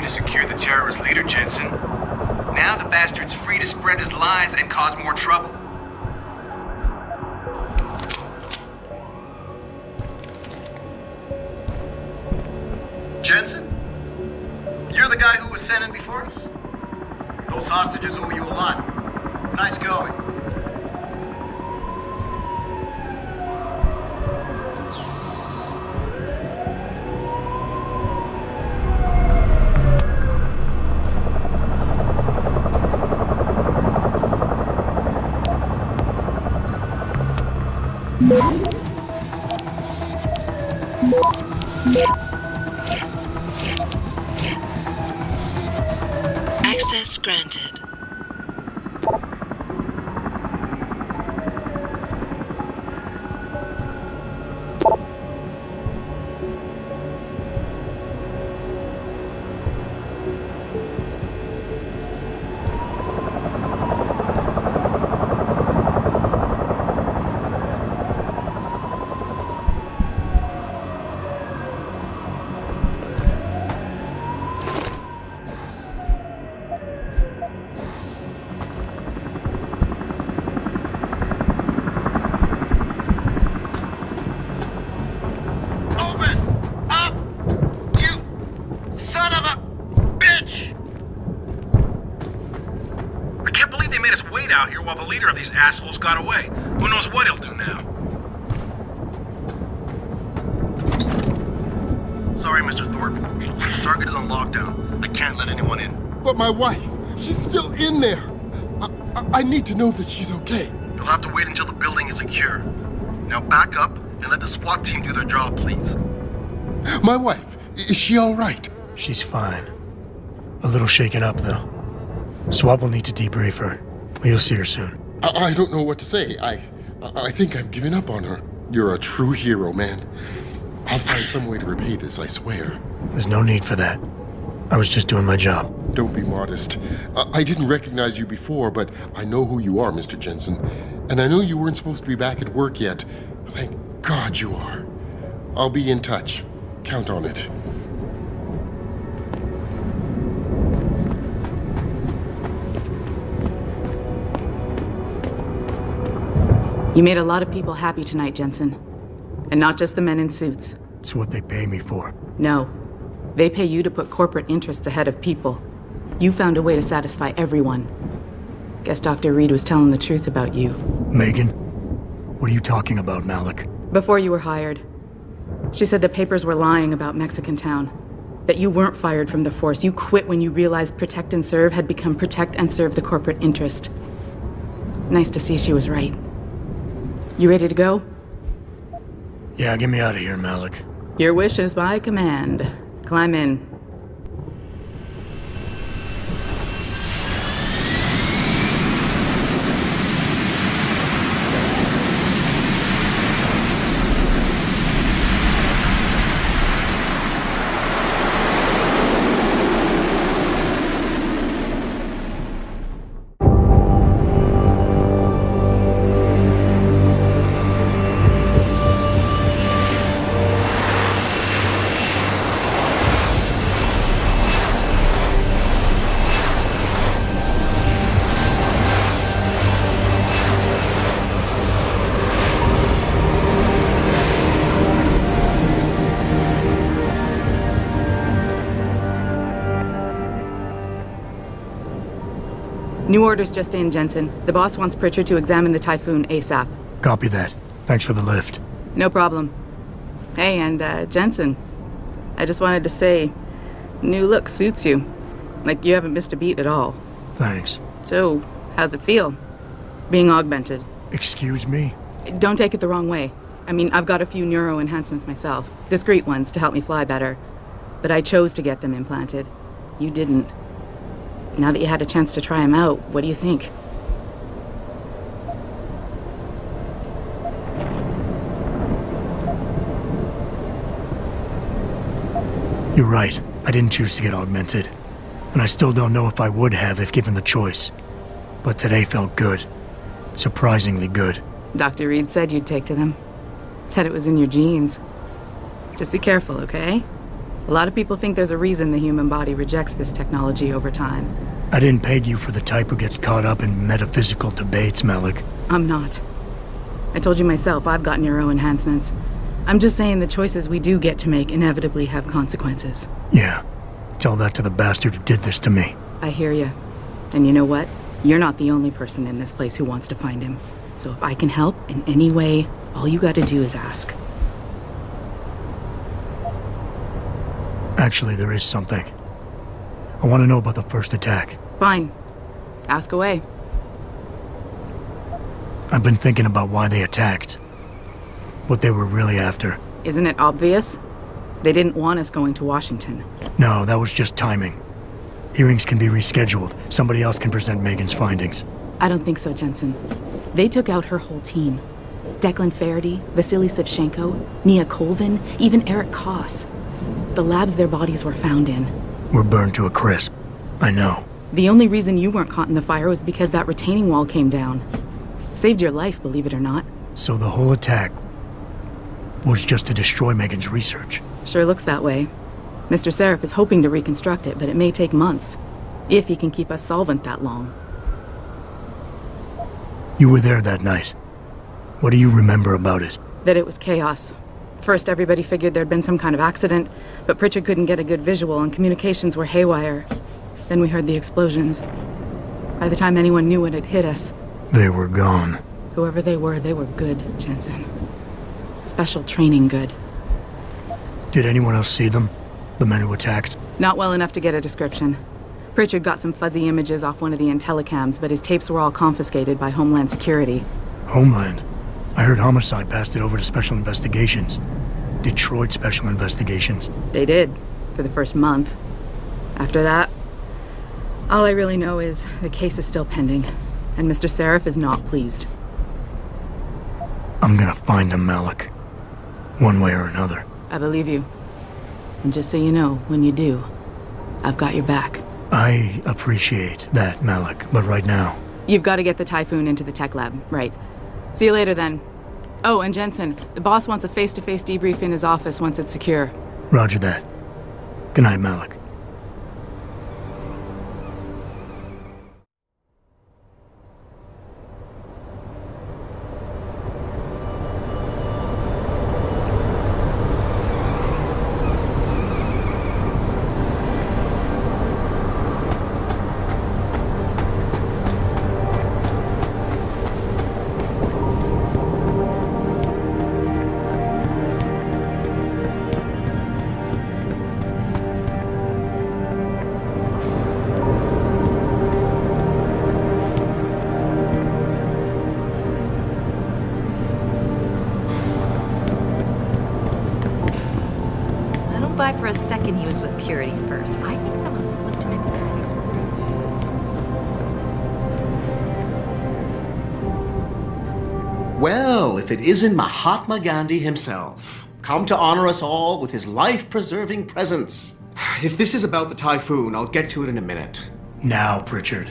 to secure the terrorist leader, Jensen. Now the bastard's free to spread his lies and cause more trouble. Jensen? You're the guy who was sent in before us? Those hostages owe you a lot. Nice going. Access granted. While the leader of these assholes got away. Who knows what he'll do now? Sorry, Mr. Thorpe. The target is on lockdown. I can't let anyone in. But my wife, she's still in there. I need to know that she's okay. You'll have to wait until the building is secure. Now back up and let the SWAT team do their job, please. My wife, is she all right? She's fine. A little shaken up, though. SWAT will need to debrief her. But you'll see her soon. I don't know what to say. I think I've given up on her. You're a true hero, man. I'll find some way to repay this, I swear. There's no need for that. I was just doing my job. Don't be modest. I didn't recognize you before, but I know who you are, Mr. Jensen. And I know you weren't supposed to be back at work yet. Thank God you are. I'll be in touch. Count on it. You made a lot of people happy tonight, Jensen. And not just the men in suits. It's what they pay me for. No. They pay you to put corporate interests ahead of people. You found a way to satisfy everyone. Guess Dr. Reed was telling the truth about you. Megan? What are you talking about, Malik? Before you were hired, she said the papers were lying about Mexican Town. That you weren't fired from the force. You quit when you realized Protect and Serve had become Protect and Serve the corporate interest. Nice to see she was right. You ready to go? Yeah, get me out of here, Malik. Your wish is my command. Climb in. New orders just in, Jensen. The boss wants Pritchard to examine the Typhoon ASAP. Copy that. Thanks for the lift. No problem. Hey, and Jensen, I just wanted to say, new look suits you. Like you haven't missed a beat at all. Thanks. So, how's it feel? Being augmented? Excuse me? Don't take it the wrong way. I mean, I've got a few neuro enhancements myself. Discreet ones to help me fly better. But I chose to get them implanted. You didn't. Now that you had a chance to try them out, what do you think? You're right. I didn't choose to get augmented. And I still don't know if I would have if given the choice. But today felt good. Surprisingly good. Dr. Reed said you'd take to them. Said it was in your genes. Just be careful, okay? A lot of people think there's a reason the human body rejects this technology over time. I didn't peg you for the type who gets caught up in metaphysical debates, Malik. I'm not. I told you myself, I've got neuro enhancements. I'm just saying the choices we do get to make inevitably have consequences. Yeah. Tell that to the bastard who did this to me. I hear you. And you know what? You're not the only person in this place who wants to find him. So if I can help in any way, all you gotta do is ask. Actually, there is something. I want to know about the first attack. Fine. Ask away. I've been thinking about why they attacked. What they were really after. Isn't it obvious? They didn't want us going to Washington. No, that was just timing. Hearings can be rescheduled. Somebody else can present Megan's findings. I don't think so, Jensen. They took out her whole team. Declan Faraday, Vasily Savchenko, Nia Colvin, even Eric Koss. The labs their bodies were found in. We're burned to a crisp. I know. The only reason you weren't caught in the fire was because that retaining wall came down. Saved your life, believe it or not. So the whole attack was just to destroy Megan's research. Sure looks that way. Mr. Seraph is hoping to reconstruct it, but it may take months. If he can keep us solvent that long. You were there that night. What do you remember about it? That it was chaos. First, everybody figured there'd been some kind of accident, but Pritchard couldn't get a good visual and communications were haywire. Then we heard the explosions. By the time anyone knew what had hit us, They were gone. whoever they were good, Jensen. Special training good. Did anyone else see them? The men who attacked? Not well enough to get a description. Pritchard got some fuzzy images off one of the Intellicams, but his tapes were all confiscated by Homeland Security. Homeland? I heard Homicide passed it over to Special Investigations. Detroit Special Investigations. They did, for the first month. After that, all I really know is the case is still pending, and Mr. Seraph is not pleased. I'm gonna find them, Malik. One way or another. I believe you. And just so you know, when you do, I've got your back. I appreciate that, Malik, but right now... You've got to get the Typhoon into the tech lab, right. See you later then. Oh, and Jensen, the boss wants a face-to-face debrief in his office once it's secure. Roger that. Good night, Malik. Buy for a second he was with Purity first. I think someone slipped him into something. Well, if it isn't Mahatma Gandhi himself, come to honor us all with his life-preserving presence. If this is about the Typhoon, I'll get to it in a minute. Now, Pritchard.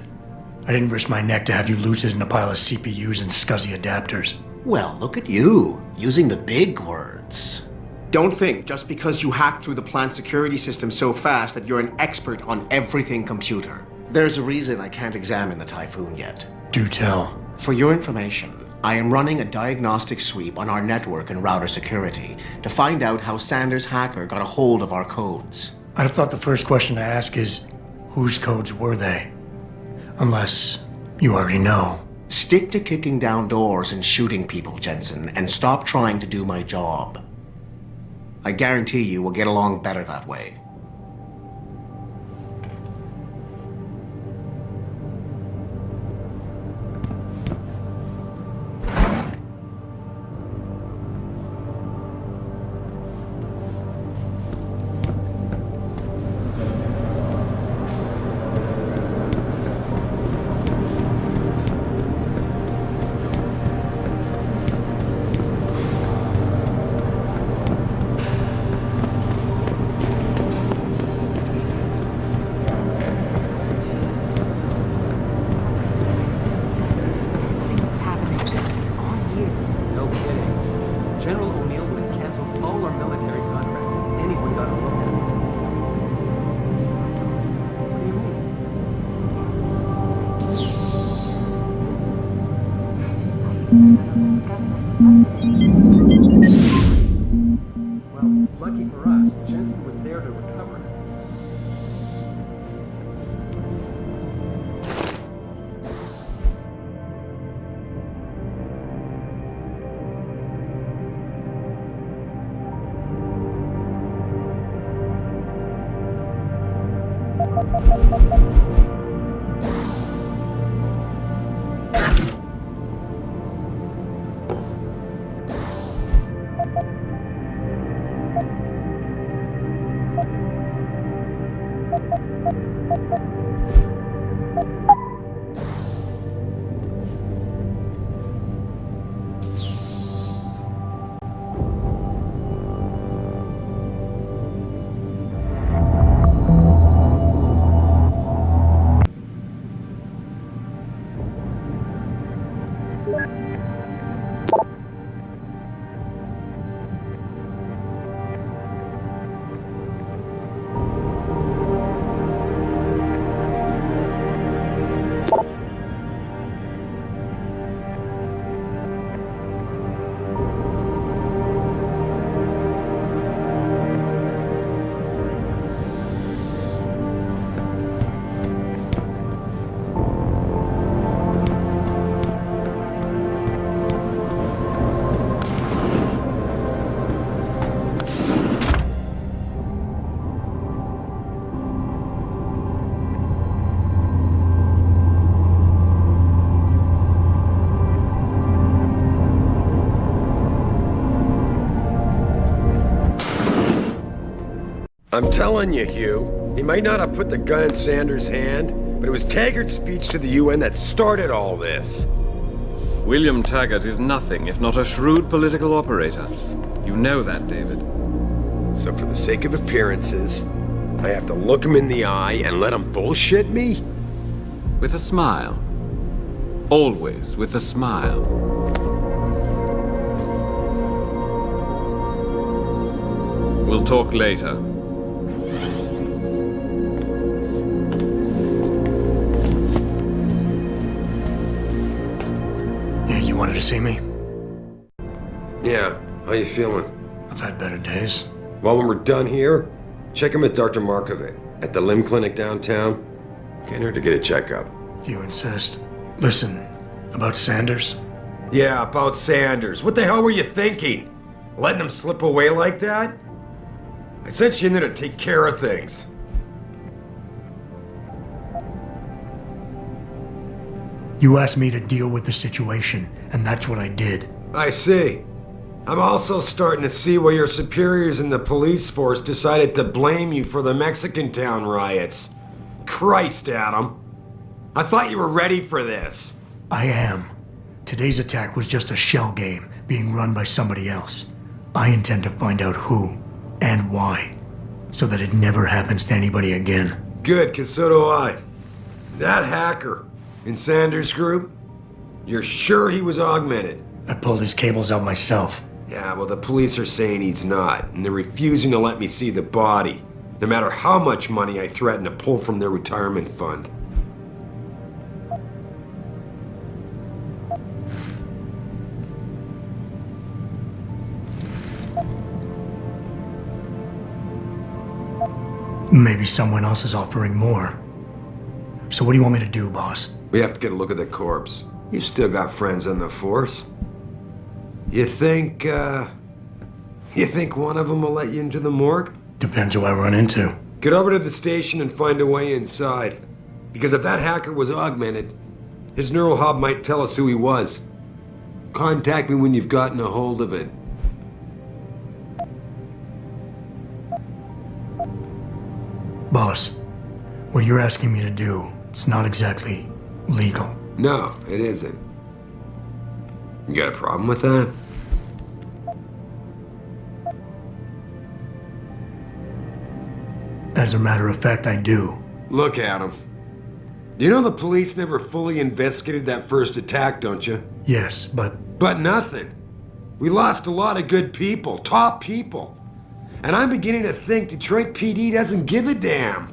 I didn't risk my neck to have you lose it in a pile of CPUs and scuzzy adapters. Well, look at you, using the big words. Don't think just because you hacked through the plant security system so fast that you're an expert on everything computer. There's a reason I can't examine the Typhoon yet. Do tell. For your information, I am running a diagnostic sweep on our network and router security to find out how Sanders' hacker got a hold of our codes. I'd have thought the first question to ask is, whose codes were they? Unless you already know. Stick to kicking down doors and shooting people, Jensen, and stop trying to do my job. I guarantee you we'll get along better that way. I'm telling you, Hugh, he might not have put the gun in Sanders' hand, but it was Taggart's speech to the UN that started all this. William Taggart is nothing if not a shrewd political operator. You know that, David. So for the sake of appearances, I have to look him in the eye and let him bullshit me? With a smile. Always with a smile. We'll talk later. You wanted to see me? Yeah, how you feeling? I've had better days. Well, when we're done here, check him at Dr. Markovic at the limb clinic downtown. Get her to get a checkup. If you insist. Listen, about Sanders? Yeah, about Sanders. What the hell were you thinking? Letting him slip away like that? I sent you in there to take care of things. You asked me to deal with the situation, and that's what I did. I see. I'm also starting to see why your superiors in the police force decided to blame you for the Mexican Town riots. Christ, Adam. I thought you were ready for this. I am. Today's attack was just a shell game being run by somebody else. I intend to find out who and why, so that it never happens to anybody again. Good, 'cause so do I. That hacker in Sanders' group, you're sure he was augmented? I pulled his cables out myself. Yeah, well, the police are saying he's not, and they're refusing to let me see the body, no matter how much money I threaten to pull from their retirement fund. Maybe someone else is offering more. So what do you want me to do, boss? We have to get a look at the corpse. You still got friends on the force. You think one of them will let you into the morgue? Depends who I run into. Get over to the station and find a way inside. Because if that hacker was augmented, his neural hub might tell us who he was. Contact me when you've gotten a hold of it. Boss, what you're asking me to do, it's not exactly legal. No, it isn't. You got a problem with that? As a matter of fact, I do. Look, Adam. You know the police never fully investigated that first attack, don't you? Yes, but... But nothing. We lost a lot of good people, top people. And I'm beginning to think Detroit PD doesn't give a damn.